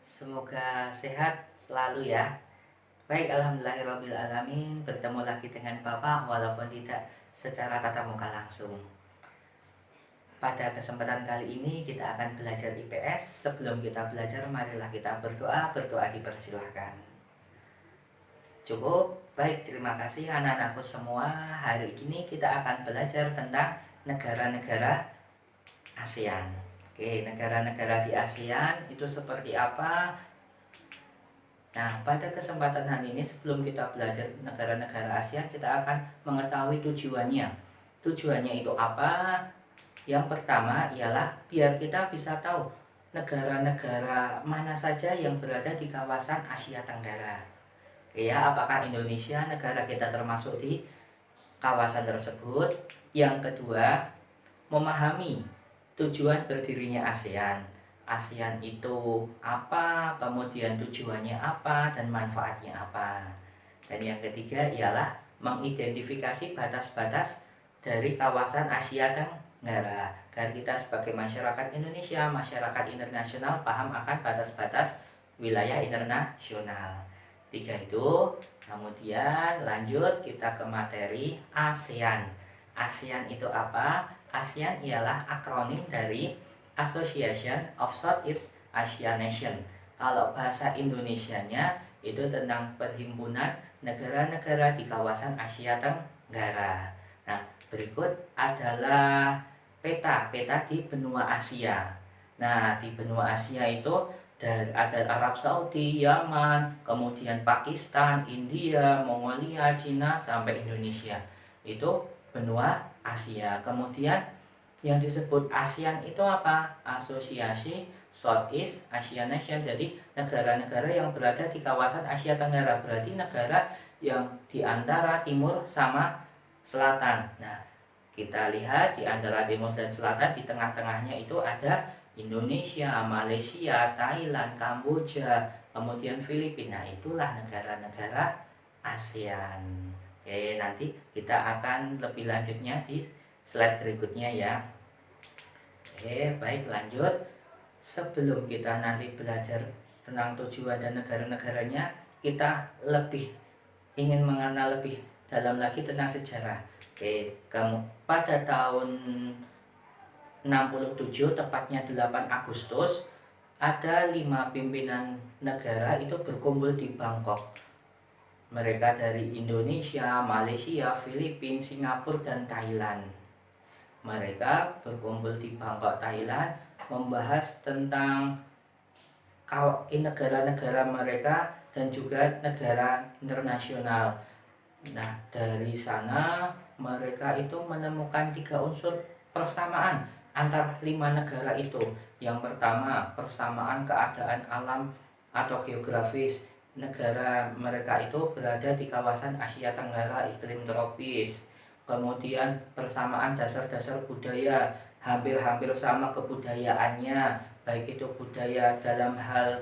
Semoga sehat selalu ya. Baik, alhamdulillahirrabbilalamin. Bertemu lagi dengan Bapak walaupun tidak secara tatap muka langsung. Pada kesempatan kali ini kita akan belajar IPS. Sebelum kita belajar, marilah kita berdoa. Berdoa dipersilahkan. Cukup. Baik, terima kasih anak-anakku semua. Hari ini kita akan belajar tentang negara-negara ASEAN. Oke, negara-negara di ASEAN itu seperti apa? Nah, pada kesempatan hari ini sebelum kita belajar negara-negara ASEAN, kita akan mengetahui tujuannya. Tujuannya itu apa? Yang pertama ialah biar kita bisa tahu negara-negara mana saja yang berada di kawasan Asia Tenggara. Ya, apakah Indonesia negara kita termasuk di kawasan tersebut? Yang kedua, memahami tujuan berdirinya ASEAN. ASEAN itu apa, kemudian tujuannya apa, dan manfaatnya apa. Dan yang ketiga ialah mengidentifikasi batas-batas dari kawasan Asia Tenggara, agar kita sebagai masyarakat Indonesia, masyarakat internasional paham akan batas-batas wilayah internasional. Tiga itu. Kemudian lanjut kita ke materi ASEAN. ASEAN itu apa? ASEAN ialah akronim dari Association of Southeast Asia Nation. Kalau bahasa Indonesianya itu tentang perhimpunan negara-negara di kawasan Asia Tenggara. Nah, berikut adalah peta di benua Asia. Nah, di benua Asia itu ada Arab Saudi, Yaman, kemudian Pakistan, India, Mongolia, Cina, sampai Indonesia. Itu benua Asia. Kemudian yang disebut ASEAN itu apa? Asosiasi Southeast Asia Nation. Jadi negara-negara yang berada di kawasan Asia Tenggara, berarti negara yang di antara timur sama selatan. Nah, kita lihat di antara timur dan selatan, di tengah-tengahnya itu ada Indonesia, Malaysia, Thailand, Kamboja, kemudian Filipina. Itulah negara-negara ASEAN. Oke, nanti kita akan lebih lanjutnya di slide berikutnya ya. Oke, baik, lanjut. Sebelum kita nanti belajar tentang tujuan dan negara-negaranya, kita lebih ingin mengenal lebih dalam lagi tentang sejarah. Oke, kamu pada tahun 67, tepatnya 8 Agustus, ada 5 pimpinan negara itu berkumpul di Bangkok. Mereka dari Indonesia, Malaysia, Filipina, Singapura, dan Thailand. Mereka berkumpul di Bangkok, Thailand, membahas tentang negara-negara mereka dan juga negara internasional. Nah, dari sana mereka itu menemukan 3 unsur persamaan antar 5 negara itu. Yang pertama, persamaan keadaan alam atau geografis. Negara mereka itu berada di kawasan Asia Tenggara, iklim tropis. Kemudian persamaan dasar-dasar budaya, hampir-hampir sama kebudayaannya, baik itu budaya dalam hal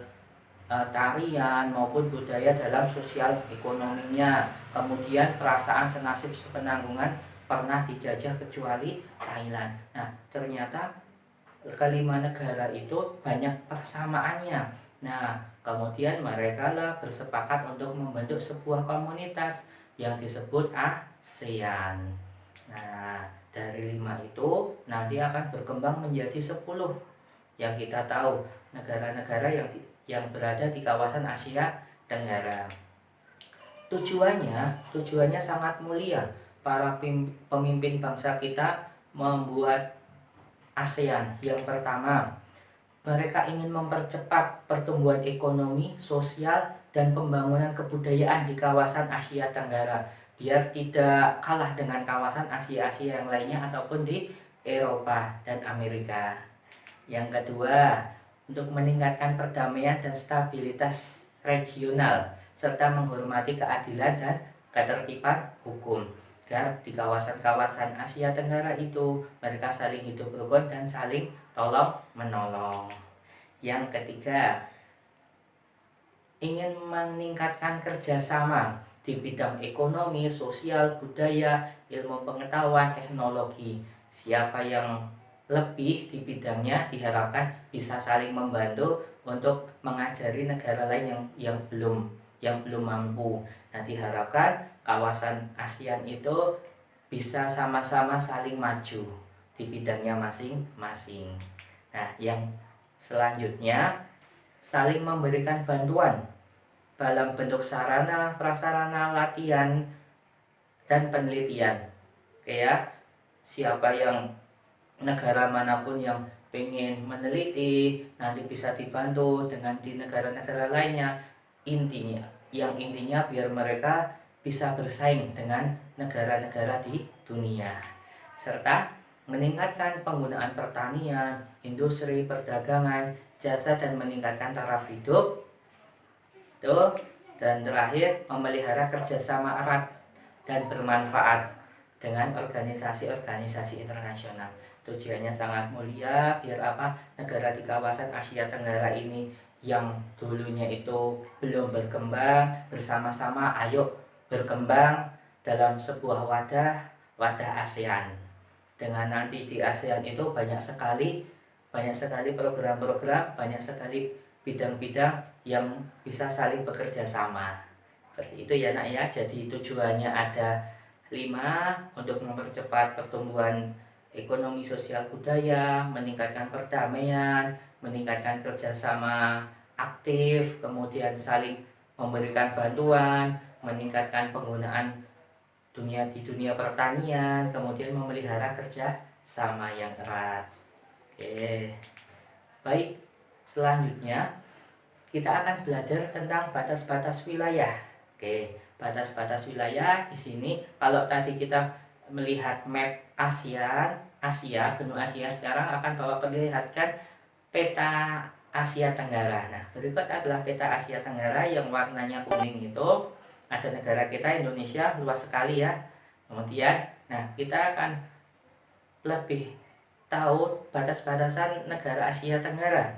tarian maupun budaya dalam sosial ekonominya. Kemudian perasaan senasib sepenanggungan, pernah dijajah kecuali Thailand. Nah, ternyata kelima negara itu banyak persamaannya. Nah, kemudian mereka lah bersepakat untuk membentuk sebuah komunitas yang disebut ASEAN. Nah, dari 5 itu nanti akan berkembang menjadi 10 yang kita tahu negara-negara yang berada di kawasan Asia Tenggara. Tujuannya sangat mulia. Para pemimpin bangsa kita membuat ASEAN. Yang pertama, mereka ingin mempercepat pertumbuhan ekonomi, sosial, dan pembangunan kebudayaan di kawasan Asia Tenggara, biar tidak kalah dengan kawasan Asia-Asia yang lainnya ataupun di Eropa dan Amerika. Yang kedua, untuk meningkatkan perdamaian dan stabilitas regional, serta menghormati keadilan dan ketertiban hukum, agar di kawasan-kawasan Asia Tenggara itu mereka saling hidup rukun dan saling tolong menolong. Yang ketiga, ingin meningkatkan kerjasama di bidang ekonomi, sosial, budaya, ilmu pengetahuan, teknologi. Siapa yang lebih di bidangnya, diharapkan bisa saling membantu untuk mengajari negara lain yang belum mampu. Nah, diharapkan kawasan ASEAN itu bisa sama-sama saling maju di bidangnya masing-masing. Nah, yang selanjutnya saling memberikan bantuan dalam bentuk sarana, prasarana, latihan, dan penelitian. Oke ya, siapa yang negara manapun yang pengen meneliti nanti bisa dibantu dengan di negara-negara lainnya. Intinya biar mereka bisa bersaing dengan negara-negara di dunia, serta meningkatkan penggunaan pertanian, industri, perdagangan, jasa, dan meningkatkan taraf hidup. Tuh. Dan terakhir, memelihara kerjasama erat dan bermanfaat dengan organisasi-organisasi internasional. Tujuannya sangat mulia, biar apa? Negara di kawasan Asia Tenggara ini yang dulunya itu belum berkembang, bersama-sama ayo berkembang dalam sebuah wadah ASEAN. Dengan nanti di ASEAN itu banyak sekali program-program, banyak sekali bidang-bidang yang bisa saling bekerja sama. Seperti itu ya nak ya. Jadi tujuannya ada 5, untuk mempercepat pertumbuhan ekonomi sosial budaya, meningkatkan perdamaian, meningkatkan kerjasama aktif, kemudian saling memberikan bantuan, meningkatkan penggunaan di dunia pertanian, kemudian memelihara kerja sama yang erat. Oke, baik. Selanjutnya kita akan belajar tentang batas-batas wilayah. Oke, batas-batas wilayah di sini kalau tadi kita melihat map benua Asia, sekarang akan Bapak perlihatkan peta Asia Tenggara. Nah, berikut adalah peta Asia Tenggara yang warnanya kuning itu. Ada negara kita Indonesia, luas sekali ya. Kemudian, nah kita akan lebih tahu batas-batasan negara Asia Tenggara.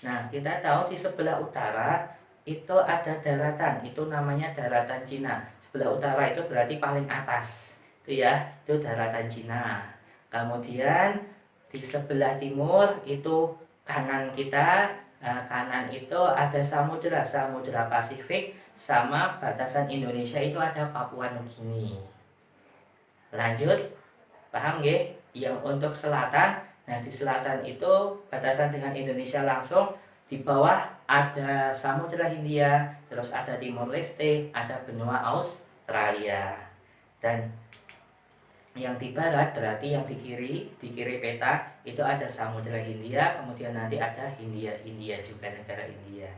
Nah, kita tahu di sebelah utara itu ada daratan, itu namanya daratan Cina. Sebelah utara itu berarti paling atas. Itu ya, itu daratan Cina. Kemudian di sebelah timur itu kanan kita, nah, kanan itu ada Samudra Pasifik, sama batasan Indonesia itu ada Papua Nugini. Lanjut, paham nggih? Yang untuk selatan, nah di selatan itu batasan dengan Indonesia langsung, di bawah ada Samudra Hindia, terus ada Timor Leste, ada benua Australia. Dan yang di barat berarti yang di kiri peta itu ada Samudra Hindia, kemudian nanti ada India juga, negara India.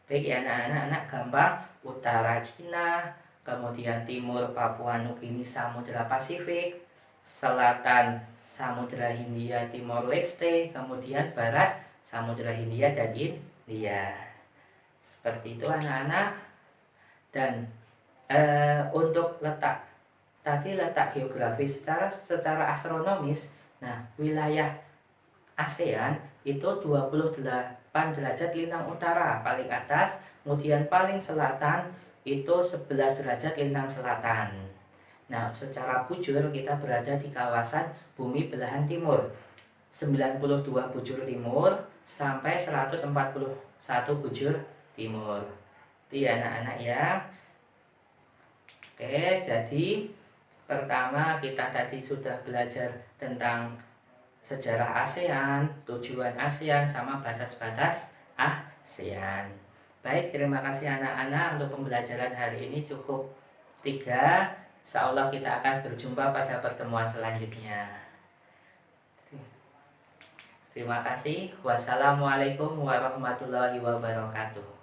Baik ya anak-anak, gampang. Utara Cina, kemudian timur Papua Nugini, Samudra Pasifik, selatan Samudra Hindia, Timor Leste, kemudian barat Samudra Hindia dan India. Seperti itu anak-anak. Dan untuk letak geografis secara astronomis, nah wilayah ASEAN itu 28 derajat lintang utara paling atas, kemudian paling selatan itu 11 derajat lintang selatan. Nah, secara bujur kita berada di kawasan bumi belahan timur, 92 bujur timur sampai 141 bujur timur. Itu ya anak-anak ya. Oke, jadi pertama kita tadi sudah belajar tentang sejarah ASEAN, tujuan ASEAN, sama batas-batas ASEAN. Baik, terima kasih anak-anak untuk pembelajaran hari ini cukup 3. Insyaallah kita akan berjumpa pada pertemuan selanjutnya. Terima kasih. Wassalamualaikum warahmatullahi wabarakatuh.